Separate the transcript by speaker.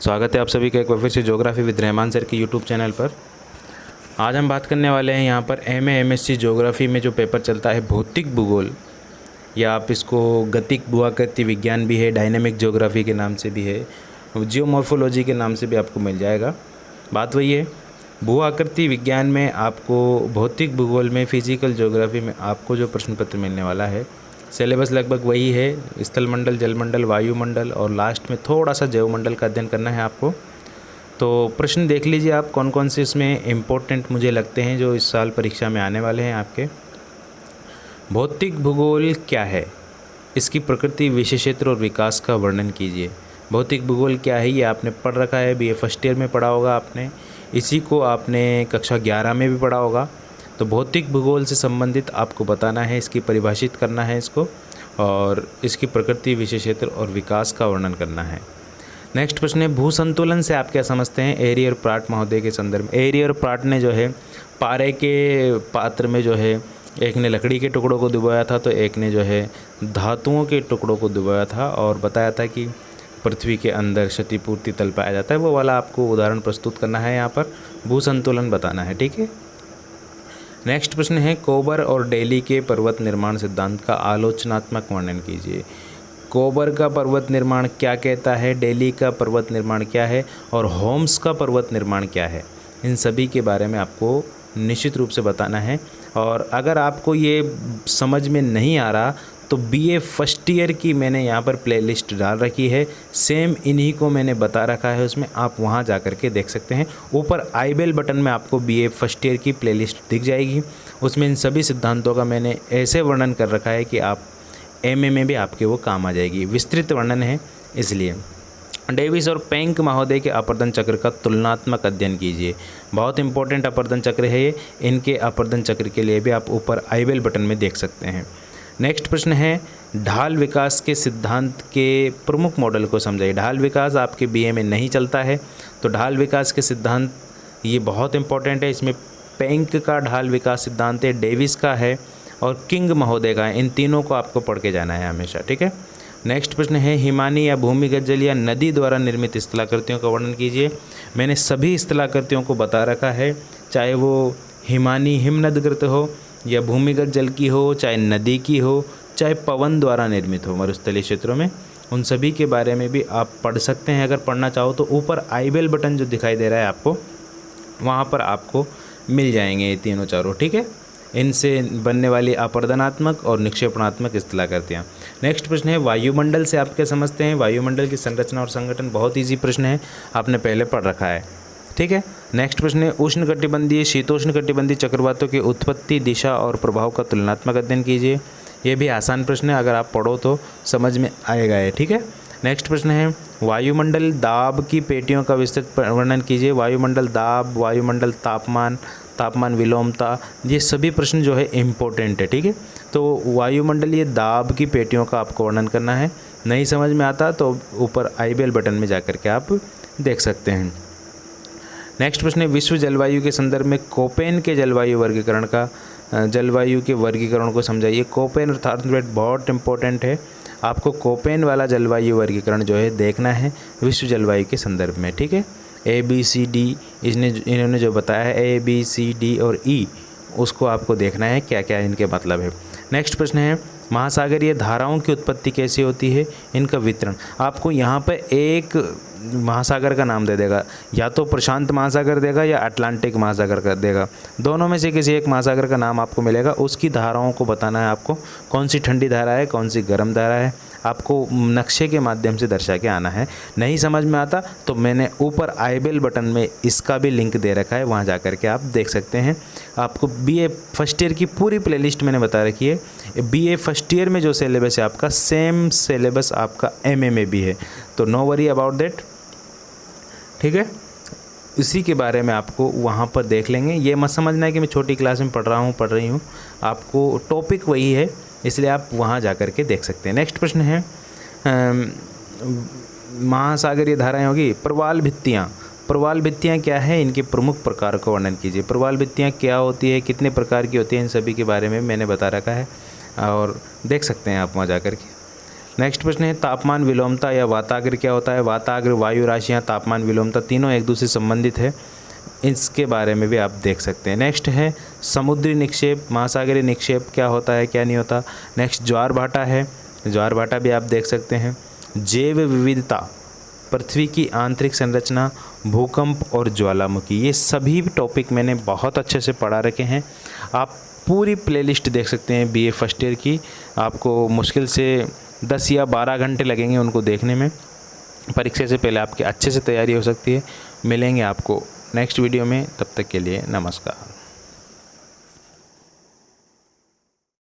Speaker 1: स्वागत है आप सभी का एक बार फिर से ज्योग्राफी विद रहमान सर के यूट्यूब चैनल पर। आज हम बात करने वाले हैं यहाँ पर MSc ज्योग्राफी में जो पेपर चलता है भौतिक भूगोल, या आप इसको गतिक भूआकृति विज्ञान भी है, डायनेमिक ज्योग्राफी के नाम से भी है, जियोमॉर्फोलॉजी के नाम से भी आपको मिल जाएगा। बात वही है, भू आकृति विज्ञान में आपको, भौतिक भूगोल में, फिजिकल ज्योग्राफी में आपको जो प्रश्न पत्र मिलने वाला है, सिलेबस लगभग वही है। स्थलमंडल, जलमंडल, वायुमंडल और लास्ट में थोड़ा सा जैवमंडल का अध्ययन करना है आपको। तो प्रश्न देख लीजिए आप कौन कौन से इसमें इम्पोर्टेंट मुझे लगते हैं जो इस साल परीक्षा में आने वाले हैं आपके। भौतिक भूगोल क्या है, इसकी प्रकृति, विषय क्षेत्र और विकास का वर्णन कीजिए। भौतिक भूगोल क्या है ये आपने पढ़ रखा है, BA फर्स्ट ईयर में पढ़ा होगा आपने, इसी को आपने कक्षा 11 में भी पढ़ा होगा। तो भौतिक भूगोल से संबंधित आपको बताना है, इसकी परिभाषित करना है इसको, और इसकी प्रकृति, विषय क्षेत्र और विकास का वर्णन करना है। नेक्स्ट प्रश्न है, भू संतुलन से आप क्या समझते हैं। एरी और प्राट महोदय के संदर्भ में। एरी और प्राट ने जो है पारे के पात्र में जो है, एक ने लकड़ी के टुकड़ों को डुबोया था तो एक ने जो है धातुओं के टुकड़ों को डुबोया था, और बताया था कि पृथ्वी के अंदर क्षतिपूर्ति तल पाया जाता है। वो वाला आपको उदाहरण प्रस्तुत करना है, यहाँ पर भू संतुलन बताना है, ठीक है। नेक्स्ट प्रश्न है, कोबर और डेली के पर्वत निर्माण सिद्धांत का आलोचनात्मक वर्णन कीजिए। कोबर का पर्वत निर्माण क्या कहता है, डेली का पर्वत निर्माण क्या है, और होम्स का पर्वत निर्माण क्या है, इन सभी के बारे में आपको निश्चित रूप से बताना है। और अगर आपको ये समझ में नहीं आ रहा तो BA फर्स्ट ईयर की मैंने यहाँ पर प्लेलिस्ट डाल रखी है, सेम इन्हीं को मैंने बता रखा है उसमें, आप वहाँ जा कर के देख सकते हैं। ऊपर आई बेल बटन में आपको BA फर्स्ट ईयर की प्लेलिस्ट दिख जाएगी, उसमें इन सभी सिद्धांतों का मैंने ऐसे वर्णन कर रखा है कि आप MA में भी आपके वो काम आ जाएगी, विस्तृत वर्णन है इसलिए। डेविस और पेंक महोदय के अपरदन चक्र का तुलनात्मक अध्ययन कीजिए। बहुत इंपॉर्टेंट अपरदन चक्र है ये, इनके अपरदन चक्र के लिए भी आप ऊपर आई बेल बटन में देख सकते हैं। नेक्स्ट प्रश्न है, ढाल विकास के सिद्धांत के प्रमुख मॉडल को समझाइए। ढाल विकास आपके BA में नहीं चलता है, तो ढाल विकास के सिद्धांत ये बहुत इंपॉर्टेंट है। इसमें पेंक का ढाल विकास सिद्धांत है, डेविस का है और किंग महोदय का है। इन तीनों को आपको पढ़ के जाना है हमेशा, ठीक है। नेक्स्ट प्रश्न है, हिमानी या भूमिगत जल या नदी द्वारा निर्मित स्थलाकृतियों का वर्णन कीजिए। मैंने सभी स्थलाकृतियों को बता रखा है, चाहे वो हिमानी हिमनदकृत हो या भूमिगत जल की हो, चाहे नदी की हो, चाहे पवन द्वारा निर्मित हो मरुस्थलीय क्षेत्रों में, उन सभी के बारे में भी आप पढ़ सकते हैं। अगर पढ़ना चाहो तो ऊपर आई बेल बटन जो दिखाई दे रहा है आपको, वहाँ पर आपको मिल जाएंगे ये तीनों चारों, ठीक है। इनसे बनने वाली अपरदनात्मक और निक्षेपणात्मक स्थलाकृतियाँ। नेक्स्ट प्रश्न है, वायुमंडल से आप क्या समझते हैं। वायुमंडल की संरचना और संगठन बहुत ईजी प्रश्न है, आपने पहले पढ़ रखा है, ठीक है। नेक्स्ट प्रश्न है, उष्णकटिबंधीय शीतोष्णकटिबंधीय चक्रवातों की उत्पत्ति, दिशा और प्रभाव का तुलनात्मक अध्ययन कीजिए। ये भी आसान प्रश्न है, अगर आप पढ़ो तो समझ में आएगा ये, ठीक है। नेक्स्ट प्रश्न है, वायुमंडल दाब की पेटियों का विस्तृत वर्णन कीजिए। वायुमंडल दाब, वायुमंडल तापमान, तापमान विलोमता, ये सभी प्रश्न जो है इम्पोर्टेंट है, ठीक है। तो वायुमंडलीय दाब की पेटियों का आपको वर्णन करना है। नहीं समझ में आता तो ऊपर आई बेल बटन में जा कर के आप देख सकते हैं। नेक्स्ट प्रश्न है, विश्व जलवायु के संदर्भ में कोपेन के जलवायु वर्गीकरण का, जलवायु के वर्गीकरण को समझाइए। कोपेन और थार्मोमीटर बहुत इंपॉर्टेंट है, आपको कोपेन वाला जलवायु वर्गीकरण जो है देखना है विश्व जलवायु के संदर्भ में, ठीक है। ABCD इन्होंने जो बताया है ABCD और E, उसको आपको देखना है क्या क्या इनके मतलब है। नेक्स्ट प्रश्न है, महासागरीय धाराओं की उत्पत्ति कैसे होती है, इनका वितरण। आपको यहाँ पर एक महासागर का नाम दे देगा, या तो प्रशांत महासागर देगा या अटलांटिक महासागर का देगा, दोनों में से किसी एक महासागर का नाम आपको मिलेगा। उसकी धाराओं को बताना है आपको, कौन सी ठंडी धारा है, कौन सी गर्म धारा है, आपको नक्शे के माध्यम से दर्शा के आना है। नहीं समझ में आता तो मैंने ऊपर आई बेल बटन में इसका भी लिंक दे रखा है, वहाँ जा कर के आप देख सकते हैं। आपको BA फर्स्ट ईयर की पूरी प्लेलिस्ट मैंने बता रखी है। BA फर्स्ट ईयर में जो सिलेबस है आपका, सेम सिलेबस आपका MA में भी है, तो नो वरी अबाउट दैट, ठीक है। इसी के बारे में आपको वहाँ पर देख लेंगे। ये मत समझना है कि मैं छोटी क्लास में पढ़ रही हूँ, आपको टॉपिक वही है, इसलिए आप वहाँ जा कर के देख सकते हैं। नेक्स्ट प्रश्न है, महासागरीय धाराएं होगी। प्रवाल भित्तियाँ, प्रवाल भित्तियाँ क्या है, इनके प्रमुख प्रकार को वर्णन कीजिए। प्रवाल भित्तियाँ क्या होती है, कितने प्रकार की होती हैं, इन सभी के बारे में मैंने बता रखा है और देख सकते हैं आप वहाँ जा कर के। नेक्स्ट प्रश्न है तापमान विलोमता या वाताग्र क्या होता है। वाताग्र, वायु राशियाँ, तापमान विलोमता तीनों एक दूसरे से संबंधित है, इसके बारे में भी आप देख सकते हैं। नेक्स्ट है समुद्री निक्षेप, महासागरीय निक्षेप क्या होता है क्या नहीं होता। नेक्स्ट ज्वार भाटा है, ज्वार भाटा भी आप देख सकते हैं। जैव विविधता, पृथ्वी की आंतरिक संरचना, भूकंप और ज्वालामुखी, ये सभी टॉपिक मैंने बहुत अच्छे से पढ़ा रखे हैं। आप पूरी प्लेलिस्ट देख सकते हैं बीए फर्स्ट ईयर की। आपको मुश्किल से 10 या 12 घंटे लगेंगे उनको देखने में। परीक्षा से पहले आपकी अच्छे से तैयारी हो सकती है। मिलेंगे आपको नेक्स्ट वीडियो में, तब तक के लिए नमस्कार।